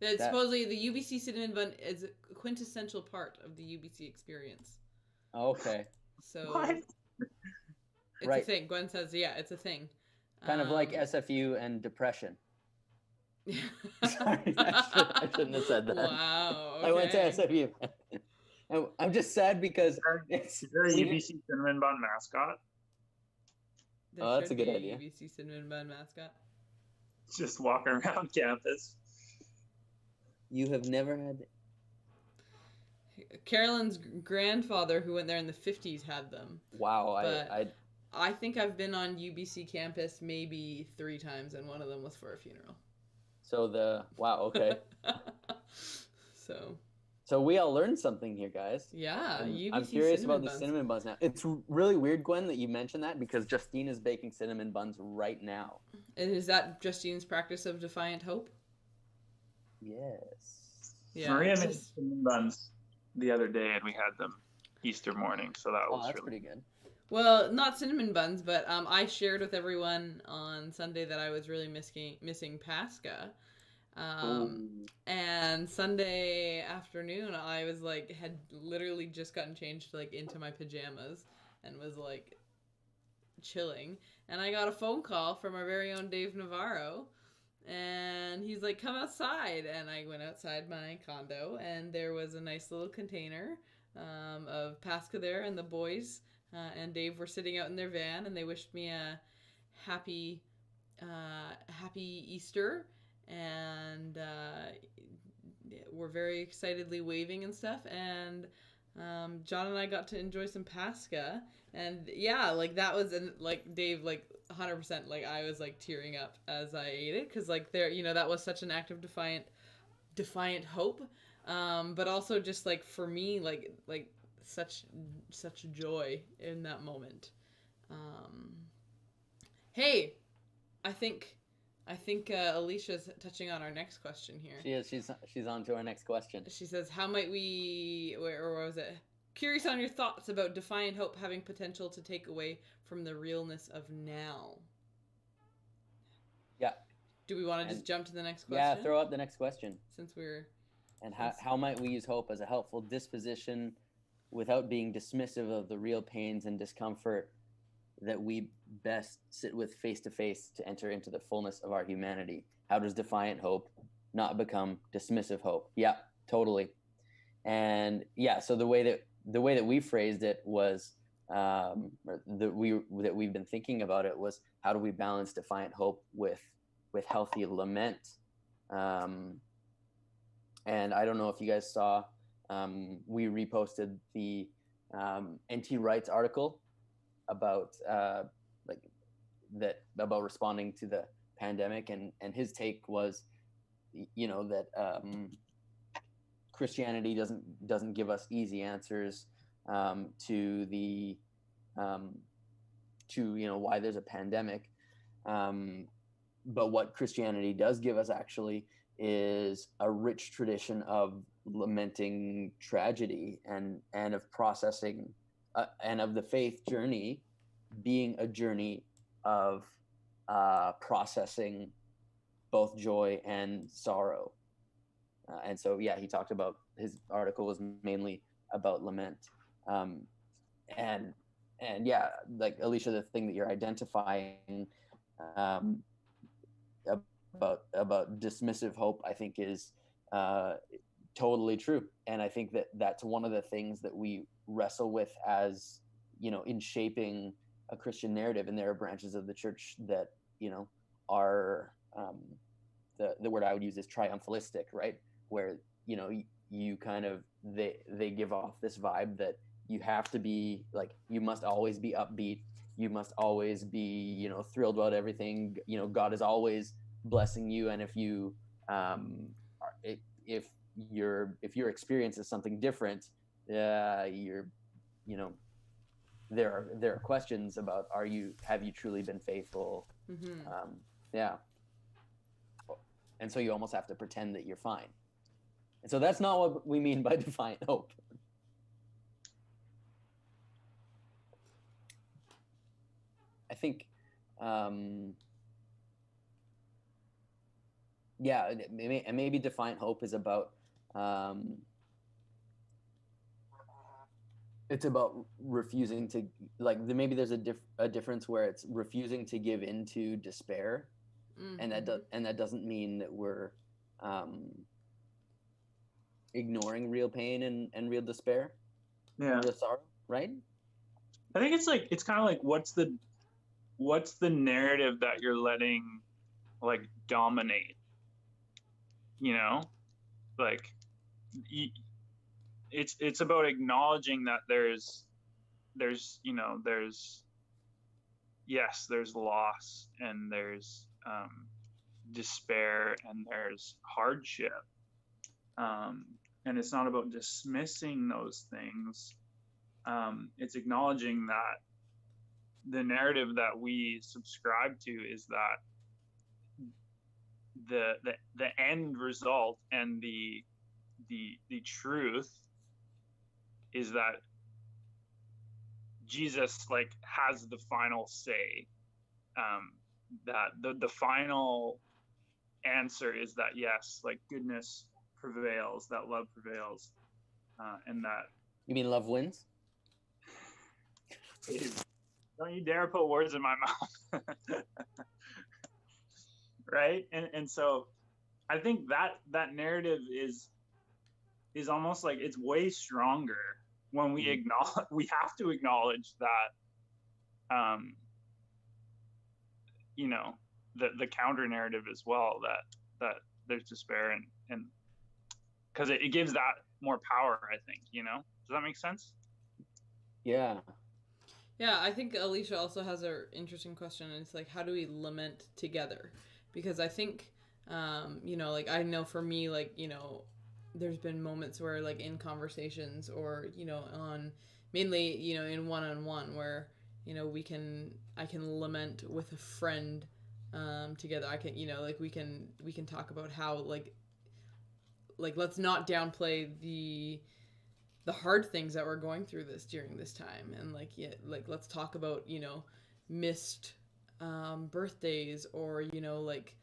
Supposedly, the UBC cinnamon bun is a quintessential part of the UBC experience. Okay. So What? it's a thing. Gwen says, yeah, it's a thing. Kind of like SFU and depression. Sorry, I shouldn't have said that. Wow. Okay. I went to SFU. I'm just sad because Is there a UBC cinnamon bun mascot? There that's a good idea. UBC cinnamon bun mascot. Just walking around campus. You have never had... Carolyn's grandfather, who went there in the 50s, had them. Wow. I think I've been on UBC campus maybe 3 times, and one of them was for a funeral. Wow, okay. So we all learned something here, guys. Yeah, I'm curious about the cinnamon buns now. It's really weird, Gwen, that you mentioned that, because Justine is baking cinnamon buns right now. And is that Justine's practice of Defiant Hope? Yes. Yeah. Maria made cinnamon buns the other day, and we had them Easter morning, so that was that's really pretty good. Well, not cinnamon buns, but I shared with everyone on Sunday that I was really missing Pascha. And Sunday afternoon, I was like, had literally just gotten changed like into my pajamas and was like chilling. And I got a phone call from our very own Dave Navarro. And he's like, come outside. And I went outside my condo, and there was a nice little container of Pascha there, and the boys and Dave were sitting out in their van, and they wished me a happy Easter, and were very excitedly waving and stuff. And John and I got to enjoy some Pascha, and yeah, like that was, and like Dave, like 100%, like I was like tearing up as I ate it, because like there, that was such an act of defiant hope, but also just like for me, like such joy in that moment. Hey, I think Alicia's touching on our next question here. She is. She's on to our next question. She says, how might we, where was it? Curious on your thoughts about defiant hope having potential to take away from the realness of now. Yeah. Do we want to just jump to the next question? Yeah, throw up the next question. Since we're... And how might we use hope as a helpful disposition without being dismissive of the real pains and discomfort that we best sit with face to face to enter into the fullness of our humanity? How does defiant hope not become dismissive hope? Yeah, totally. And yeah, so the way that we phrased it was, that we've been thinking about it was, how do we balance defiant hope with healthy lament? And I don't know if you guys saw, we reposted the NT Wright's article about about responding to the pandemic, and his take was, that Christianity doesn't give us easy answers to the why there's a pandemic, but what Christianity does give us actually is a rich tradition of lamenting tragedy and of processing, and of the faith journey being a journey of processing both joy and sorrow. And so, yeah, he talked about, his article was mainly about lament. And yeah, like Alicia, the thing that you're identifying about dismissive hope, I think is totally true. And I think that that's one of the things that we wrestle with as, in shaping a Christian narrative. And there are branches of the church that, are, the word I would use is triumphalistic, right? Where, you kind of, they give off this vibe that you have to be like, you must always be upbeat. You must always be, thrilled about everything. God is always blessing you. And if you, if your experience is something different, you're, there are questions about, have you truly been faithful? Mm-hmm. Yeah. And so you almost have to pretend that you're fine. And so that's not what we mean by defiant hope. I think, yeah, maybe defiant hope is about, it's about refusing to, like, maybe there's a difference where it's refusing to give into despair. Mm-hmm. And that doesn't mean that we're ignoring real pain and real despair, Yeah, real sorrow, right? I think it's kind of like, what's the narrative that you're letting like dominate? Like it's about acknowledging that there's loss, and there's despair, and there's hardship, and it's not about dismissing those things. It's acknowledging that the narrative that we subscribe to is that the end result and the truth is that Jesus like has the final say. That the final answer is that yes, like goodness prevails, that love prevails, and that. You mean love wins? Don't you dare put words in my mouth. Right? And so I think that narrative is almost like, it's way stronger when we have to acknowledge that the counter narrative as well, that there's despair, and because it gives that more power, I think. Does that make sense? Yeah. Yeah, I think Alicia also has an interesting question, and it's like, how do we lament together? Because I think, like, I know for me, like, there's been moments where, like, in conversations or, on mainly, in one-on-one where, I can lament with a friend together. I can, like, we can talk about how, like let's not downplay the hard things that we're going through during this time, and let's talk about missed birthdays, or like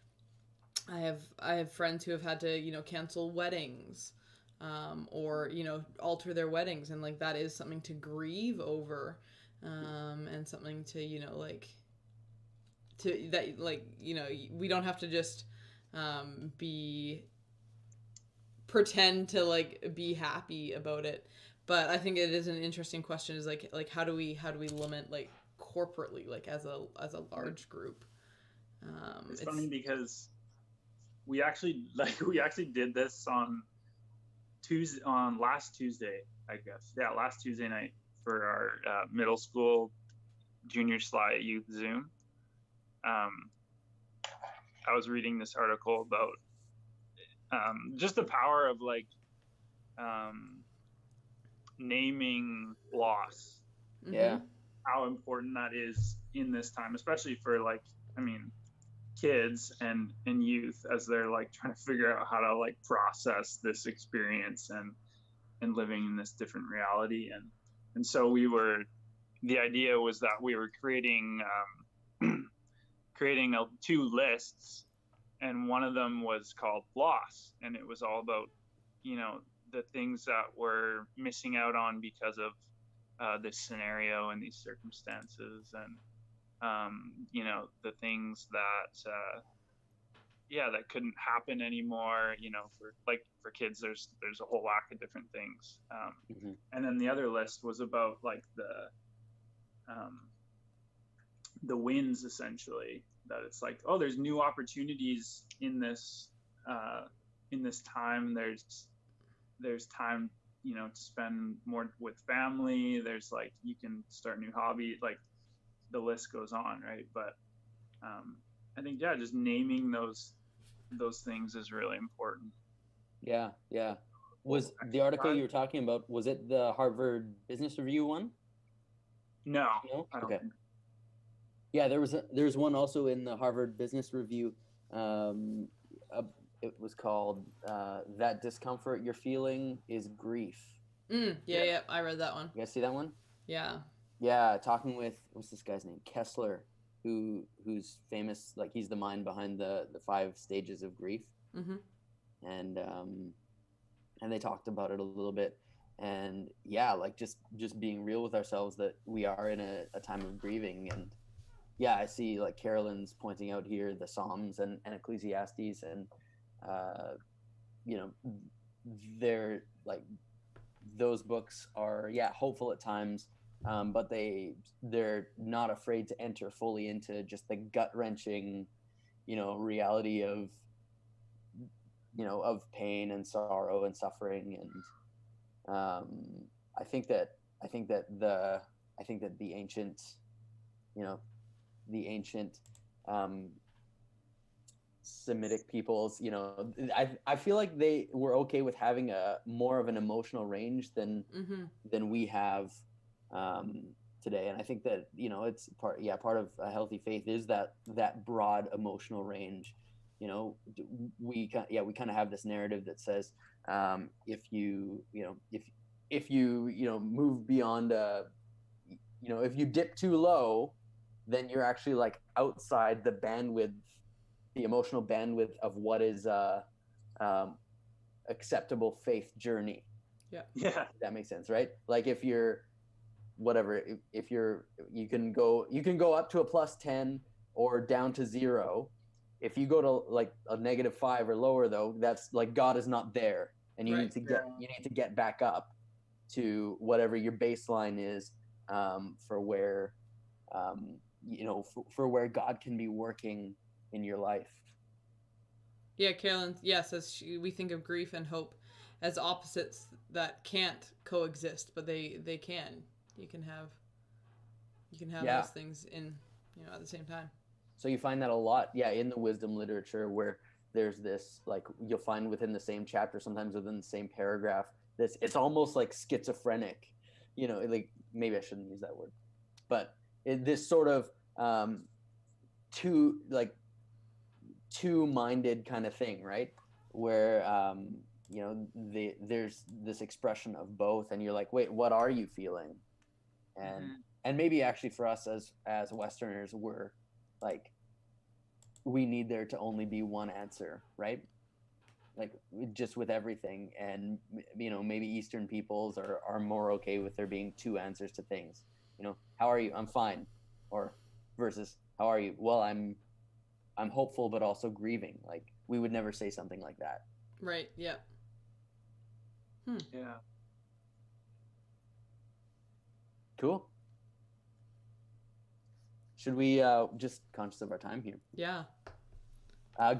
I have friends who have had to cancel weddings, or alter their weddings, and like that is something to grieve over, and something to to that we don't have to just be pretend to like be happy about it. But I think it is an interesting question, is like how do we lament, like, corporately, like as a large group. It's funny because we actually did this on last Tuesday, I guess. Yeah, last Tuesday night for our middle school junior SLI youth Zoom. I was reading this article about just the power of like naming loss. Yeah. How important that is in this time, especially for like, kids and youth, as they're like trying to figure out how to like process this experience and living in this different reality. And so the idea was that we were creating two lists, and one of them was called loss, and it was all about the things that we're missing out on because of this scenario and these circumstances, and the things that that couldn't happen anymore. For kids, there's a whole whack of different things. And then the other list was about like the wins, essentially, that it's like, oh, there's new opportunities in this time. There's time to spend more with family. There's like, you can start new hobby, like the list goes on, right? But I think just naming those things is really important. Yeah. Was the article you were talking about, was it the Harvard Business Review one? No. Okay. Yeah, there's one also in the Harvard Business Review. It was called "That Discomfort You're Feeling Is Grief." Yeah, I read that one. You guys see that one? Yeah. Yeah, talking with, what's this guy's name? Kessler, who's famous, like he's the mind behind the 5 stages of grief. And they talked about it a little bit, and like just being real with ourselves that we are in a time of grieving. And I see, like Carolyn's pointing out here, the Psalms and Ecclesiastes, and they're like, those books are hopeful at times, but they're not afraid to enter fully into just the gut-wrenching reality of of pain and sorrow and suffering. And I think that the ancient Semitic peoples, I feel like they were okay with having a more of an emotional range than we have today. And I think that it's part of a healthy faith is that broad emotional range. We kind of have this narrative that says, if you move beyond if you dip too low, then you're actually like outside the emotional bandwidth of what is acceptable faith journey. Yeah. That makes sense, right? Like if you're you can go up to a +10 or down to 0. If you go to like a -5 or lower, though, that's like God is not there, and you need to get back up to whatever your baseline is, for where for where God can be working in your life. Yeah, Carolyn says we think of grief and hope as opposites that can't coexist, but they can. You can have Yeah. those things in, at the same time. So you find that a lot, in the wisdom literature, where there's this, like, you'll find within the same chapter, sometimes within the same paragraph, it's almost like schizophrenic, like, maybe I shouldn't use that word, but this sort of two-minded kind of thing, right? Where there's this expression of both, and you're like, wait, what are you feeling? And maybe actually for us as Westerners, we're like, we need there to only be one answer, right? Like, just with everything. And maybe Eastern peoples are more okay with there being two answers to things. How are you? I'm fine. Or versus, how are you? Well, I'm hopeful but also grieving. Like, we would never say something like that. Right. Yeah. Yeah. Cool. Should we just, conscious of our time here? Yeah.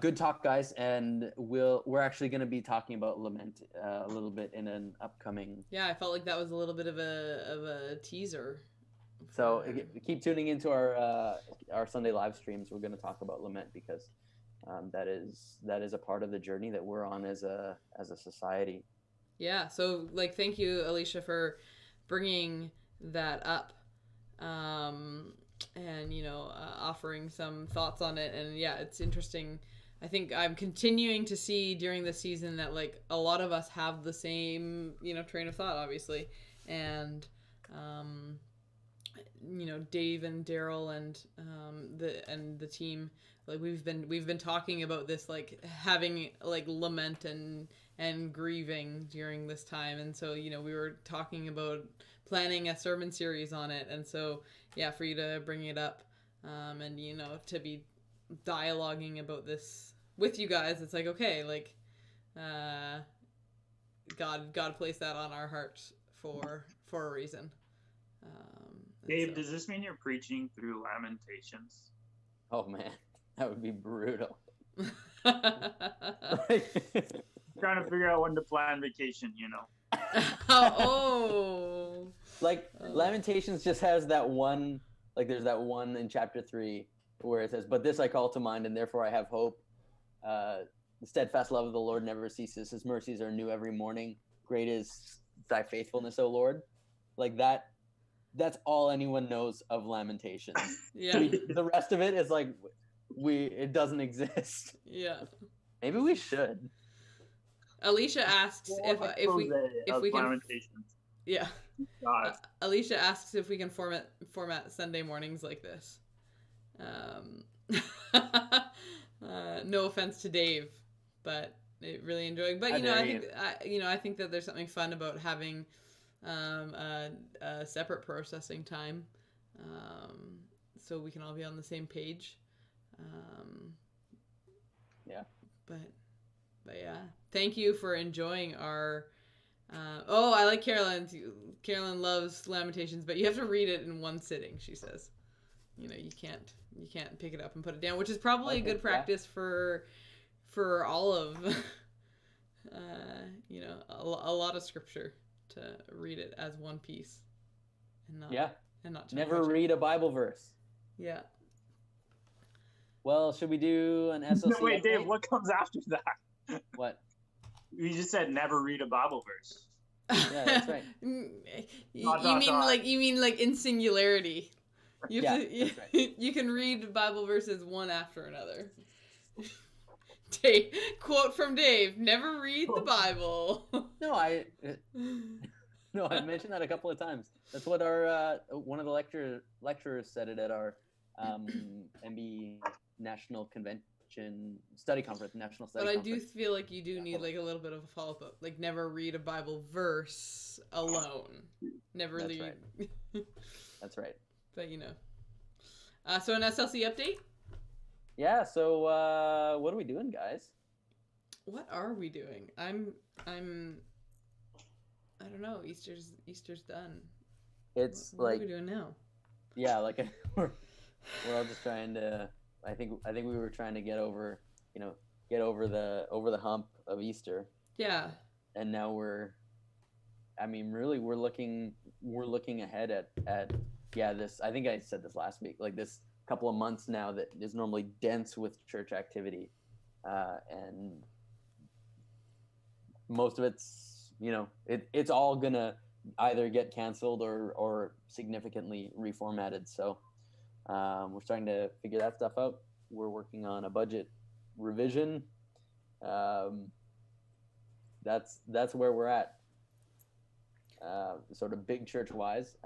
Good talk, guys, and we're actually going to be talking about lament a little bit in an upcoming. Yeah, I felt like that was a little bit of a teaser. So keep tuning into our Sunday live streams. We're going to talk about lament because that is a part of the journey that we're on as a society. Yeah. So, like, thank you, Alicia, for bringing that up. And offering some thoughts on it. And yeah, it's interesting. I think I'm continuing to see during the season that, like, a lot of us have the same train of thought, obviously, and Dave and Daryl and the team, like, we've been talking about this, like, having, like, lament and grieving during this time. And so we were talking about planning a sermon series on it. And so yeah, for you to bring it up, and to be dialoguing about this with you guys, it's like, okay, like, God placed that on our hearts for a reason. Dave, does this mean you're preaching through Lamentations? Oh man, that would be brutal. Trying to figure out when to plan vacation, Like, Lamentations just has that one, like, there's that one in chapter 3 where it says, but this I call to mind, and therefore I have hope. The steadfast love of the Lord never ceases. His mercies are new every morning. Great is thy faithfulness, O Lord. Like, that's all anyone knows of Lamentations. Yeah. The rest of it is like, it doesn't exist. Yeah. Maybe we should. Alicia asks if we can. Lamentations. Yeah. God. Alicia asks if we can format Sunday mornings like this. No offense to Dave, but really enjoying. But I think that there's something fun about having a separate processing time, so we can all be on the same page. Yeah. But yeah, thank you for enjoying our. I like Carolyn. Carolyn loves Lamentations, but you have to read it in one sitting. She says, you can't pick it up and put it down, which is probably a good practice for all of, a lot of scripture, to read it as one piece, and not never read a Bible verse. Yeah. Well, should we do an SLC? Wait, Dave, what comes after that? What? You just said never read a Bible verse. Yeah, that's right. You mean like in singularity. That's right. You can read Bible verses one after another. Quote from Dave: "Never read the Bible." No, I mentioned that a couple of times. That's what our one of the lecturers said it at our MB National Convention Study Conference, National Study Conference. But I do feel like you do need, like, a little bit of a follow-up. Like, never read a Bible verse alone. Never That's read. Right. That's right. But so an SLC update. Yeah. So what are we doing, guys? What are we doing? I don't know. Easter's done. It's what like, are we doing now? Yeah, like we're all just trying to. I think we were trying to get over the hump of Easter. Yeah. And now we're I mean, really, we're looking ahead at this. I think I said this last week, like this couple of months now that is normally dense with church activity, and most of it's, it's all gonna either get canceled or significantly reformatted. So we're starting to figure that stuff out. We're working on a budget revision. That's where we're at. Sort of big church wise.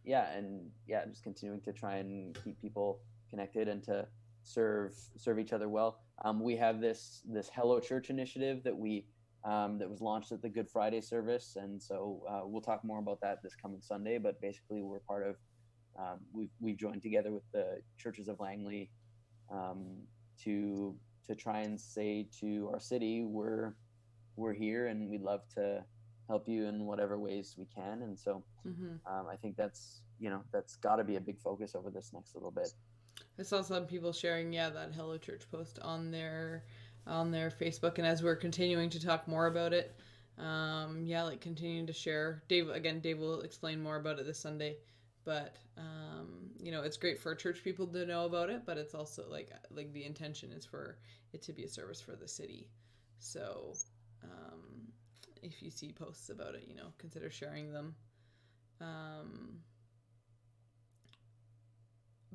Just continuing to try and keep people connected and to serve each other well. We have this Hello Church initiative that was launched at the Good Friday service, and so we'll talk more about that this coming Sunday. But basically, we're part of we've joined together with the churches of Langley to try and say to our city, we're here and we'd love to help you in whatever ways we can. And so I think that's got to be a big focus over this next little bit. I saw some people sharing that Hello Church post on their Facebook, and as we're continuing to talk more about it, like continuing to share. Dave will explain more about it this Sunday, but it's great for church people to know about it, but it's also like the intention is for it to be a service for the city. So if you see posts about it, consider sharing them.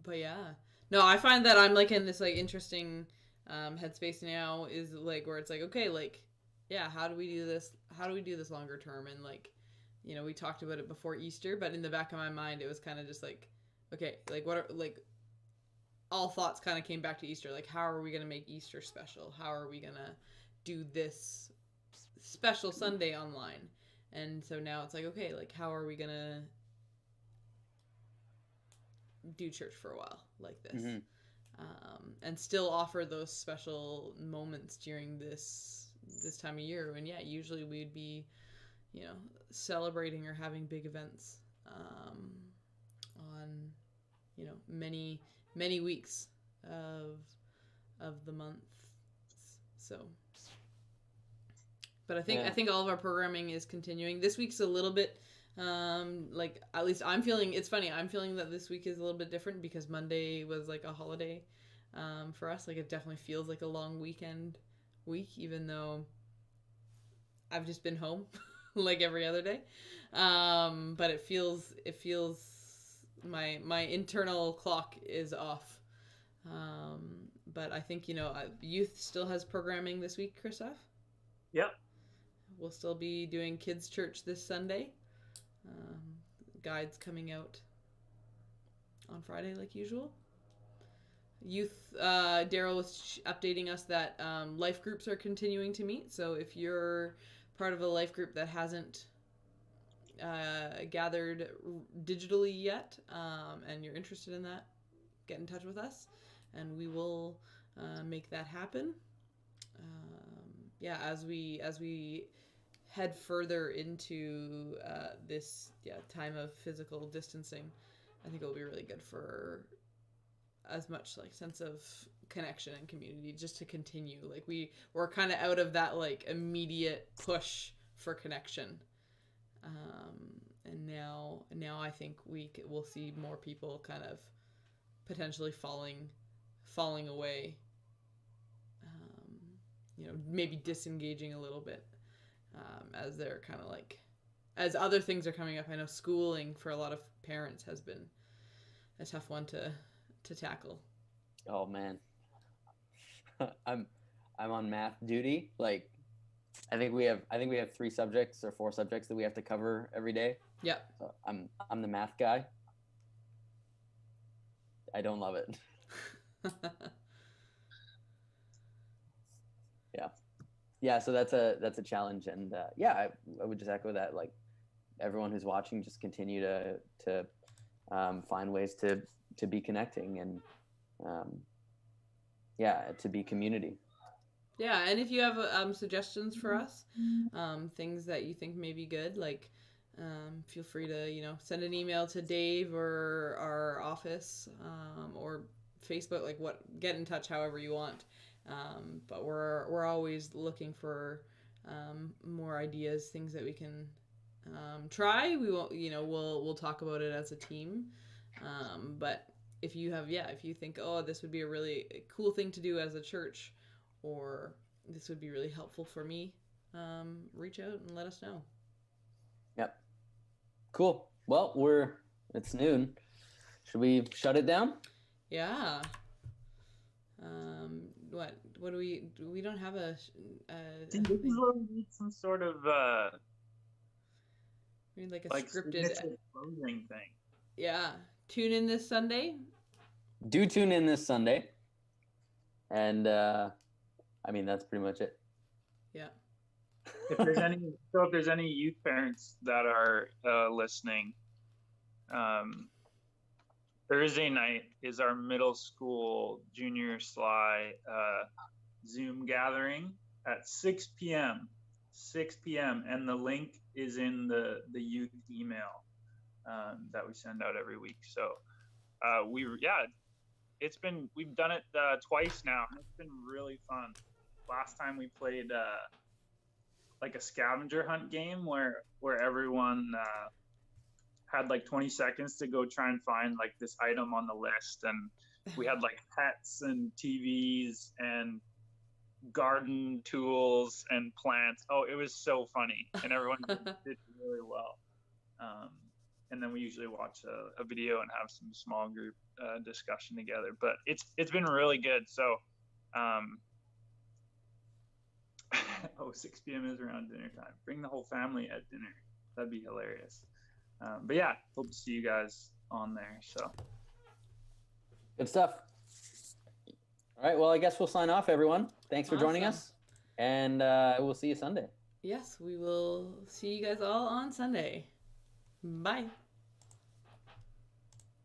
But yeah, no, I find that I'm like in this like interesting headspace now, is like where it's like, okay, like, yeah, how do we do this longer term? And like, we talked about it before Easter, but in the back of my mind, it was kind of just like, okay, like what are, like, all thoughts kind of came back to Easter. Like, how are we going to make Easter special? How are we going to do this special Sunday online? And so now it's like, okay, like, how are we going to do church for a while like this? And still offer those special moments during this time of year when, usually we'd be, celebrating or having big events on, many weeks of the month. So, but I think all of our programming is continuing. This week's a little bit like, at least I'm feeling that this week is a little bit different because Monday was like a holiday for us. Like, it definitely feels like a long week, even though I've just been home like every other day. But it feels my internal clock is off. But I think, youth still has programming this week, Christoph. Yep. We'll still be doing kids' church this Sunday. Guides coming out on Friday like usual. Youth, Daryl was updating us that life groups are continuing to meet. So if you're part of a life group that hasn't gathered digitally yet, and you're interested in that, get in touch with us and we will make that happen. As we head further into this time of physical distancing, I think it'll be really good for as much like sense of connection and community just to continue. Like, we're kind of out of that like immediate push for connection, and now I think we'll see more people kind of potentially falling away, maybe disengaging a little bit, as they're kind of like, as other things are coming up. I know schooling for a lot of parents has been a tough one to tackle. Oh man, I'm on math duty. Like, I think we have 3 subjects or 4 subjects that we have to cover every day. Yep. So I'm the math guy. I don't love it. Yeah. So that's a challenge, and I would just echo that. Like, everyone who's watching, just continue to find ways to be connecting and to be community. Yeah, and if you have suggestions for us, things that you think may be good, like feel free to send an email to Dave or our office, or Facebook. Like, get in touch however you want. But we're always looking for more ideas, things that we can try. We won't, we'll talk about it as a team. But if you think, oh, this would be a really cool thing to do as a church, or this would be really helpful for me, reach out and let us know. Yep. Cool. Well, it's noon. Should we shut it down? Yeah. What do we don't have a this is where we need some sort of we need like a scripted closing thing. Yeah. Tune in this Sunday. Do tune in this Sunday. And that's pretty much it. Yeah. If there's any youth parents that are listening, Thursday night is our middle school junior SLI Zoom gathering at 6 p.m. 6 p.m. and the link is in the youth email that we send out every week. So we've done it twice now. It's been really fun. Last time we played like a scavenger hunt game where everyone had like 20 seconds to go try and find like this item on the list, and we had like pets and TVs and garden tools and plants. Oh, it was so funny, and everyone did really well. And then we usually watch a video and have some small group discussion together. But it's been really good. So 6 p.m. is around dinner time. Bring the whole family at dinner. That'd be hilarious. But yeah, hope to see you guys on there. So good stuff. All right. Well, I guess we'll sign off, everyone. Thanks for joining us, and we'll see you Sunday. Yes, we will see you guys all on Sunday. Bye.